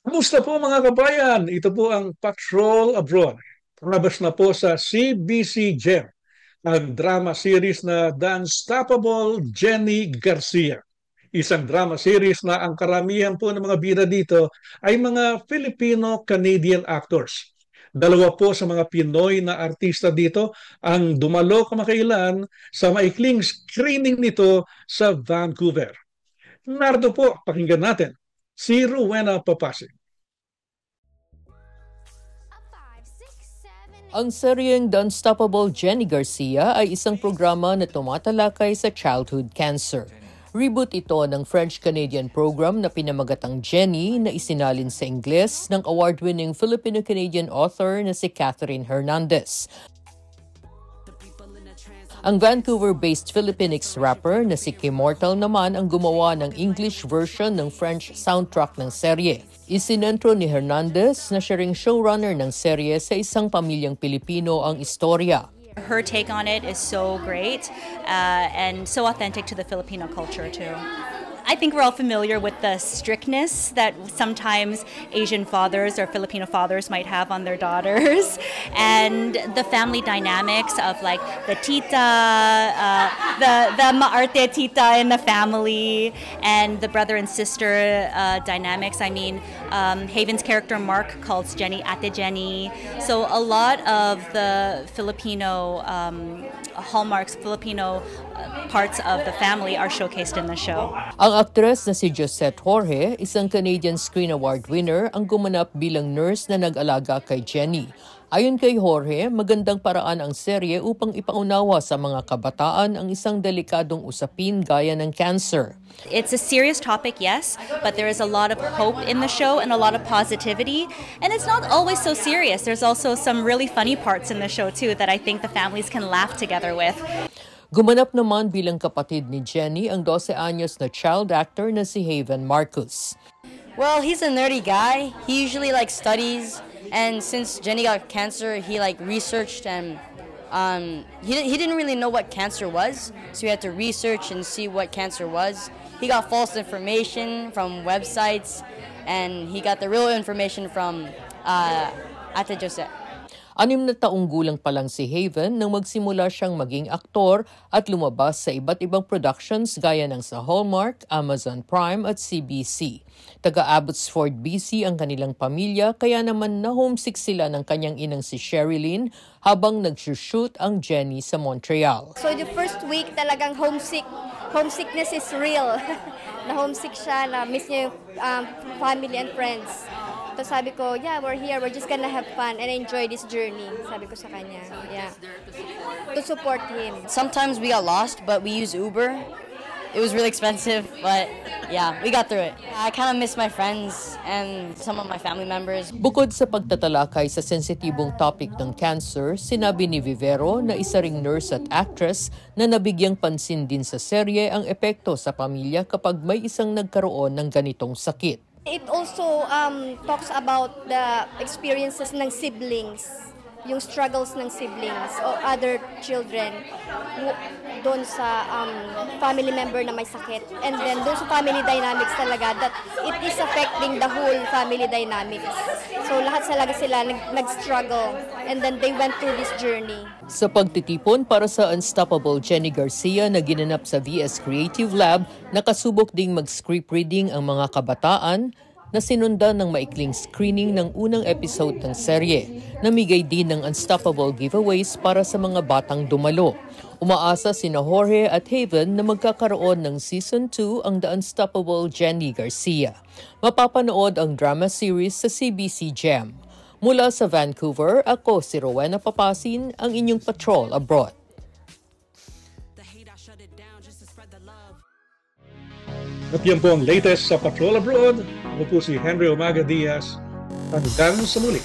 Kumusta po mga kabayan? Ito po ang Patrol Abroad. Palabas na po sa CBC Gem ang drama series na The Unstoppable Jenny Garcia. Isang drama series na ang karamihan po ng mga bida dito ay mga Filipino-Canadian actors. Dalawa po sa mga Pinoy na artista dito ang dumalo kamakailan sa maikling screening nito sa Vancouver. Narito po, pakinggan natin si Rowena Papasig. Ang seryeng The Unstoppable Jenny Garcia ay isang programa na tumatalakay sa childhood cancer. Reboot ito ng French-Canadian program na pinamagatang Jenny na isinalin sa Ingles ng award-winning Filipino-Canadian author na si Catherine Hernandez. Ang Vancouver-based Filipinx rapper na si Kimortal naman ang gumawa ng English version ng French soundtrack ng serye. Isinentro ni Hernandez na siya ring showrunner ng serye sa isang pamilyang Pilipino ang istorya. Her take on it is so great and so authentic to the Filipino culture too. I think we're all familiar with the strictness that sometimes Asian fathers or Filipino fathers might have on their daughters, and the family dynamics of like the tita, the maarte tita in the family, and the brother and sister dynamics. I mean, Haven's character Mark calls Jenny Ate Jenny. So a lot of the Filipino hallmarks, Filipino parts of the family are showcased in the show. Ang aktres na si Josette Jorge, isang Canadian Screen Award winner, ang gumanap bilang nurse na nag-alaga kay Jenny. Ayon kay Jorge, magandang paraan ang serye upang ipaunawa sa mga kabataan ang isang delikadong usapin gaya ng cancer. It's a serious topic, yes, but there is a lot of hope in the show and a lot of positivity. And it's not always so serious. There's also some really funny parts in the show too that I think the families can laugh together with. Gumanap naman bilang kapatid ni Jenny ang 12 anyos na child actor na si Haven Marcus. Well, he's a nerdy guy. He usually studies, and since Jenny got cancer, he researched and he didn't really know what cancer was, so he had to research and see what cancer was. He got false information from websites, and he got the real information from Ate Josette. 6 na taong gulang pa lang si Haven nang magsimula siyang maging aktor at lumabas sa iba't ibang productions gaya ng sa Hallmark, Amazon Prime at CBC. Taga Abbotsford, BC ang kanilang pamilya kaya naman na-homesick sila ng kanyang inang si Sherilyn habang nag-shoot ang Jenny sa Montreal. So the first week talagang homesickness is real. Na-homesick siya, na-miss niya yung family and friends. So sabi ko, yeah, we're here. We're just gonna have fun and enjoy this journey. Sabi ko sa kanya, yeah. To support him. Sometimes we got lost, but we use Uber. It was really expensive, but yeah, we got through it. I kind of miss my friends and some of my family members. Bukod sa pagtatalakay sa sensitibong topic ng cancer, sinabi ni Vivero na isa ring nurse at actress na nabigyang pansin din sa serye ang epekto sa pamilya kapag may isang nagkaroon ng ganitong sakit. It also talks about the experiences ng siblings, yung struggles ng siblings or other children doon sa family member na may sakit. And then doon sa family dynamics talaga, that it is affecting the whole family dynamics. So lahat sila nag-struggle and then they went through this journey. Sa pagtitipon para sa Unstoppable Jenny Garcia na ginanap sa VS Creative Lab, nakasubok ding mag-script reading ang mga kabataan na sinundan ng maikling screening ng unang episode ng serye. Namigay din ng Unstoppable giveaways para sa mga batang dumalo. Umaasa sina Jorge at Haven na magkakaroon ng Season 2 ang The Unstoppable Jenny Garcia. Mapapanood ang drama series sa CBC Gem. Mula sa Vancouver, ako si Rowena Papasin, ang inyong Patrol Abroad. At yan po ang latest sa Patrol Abroad. Ako po si Henry Omaga Diaz. Hanggang sa muli.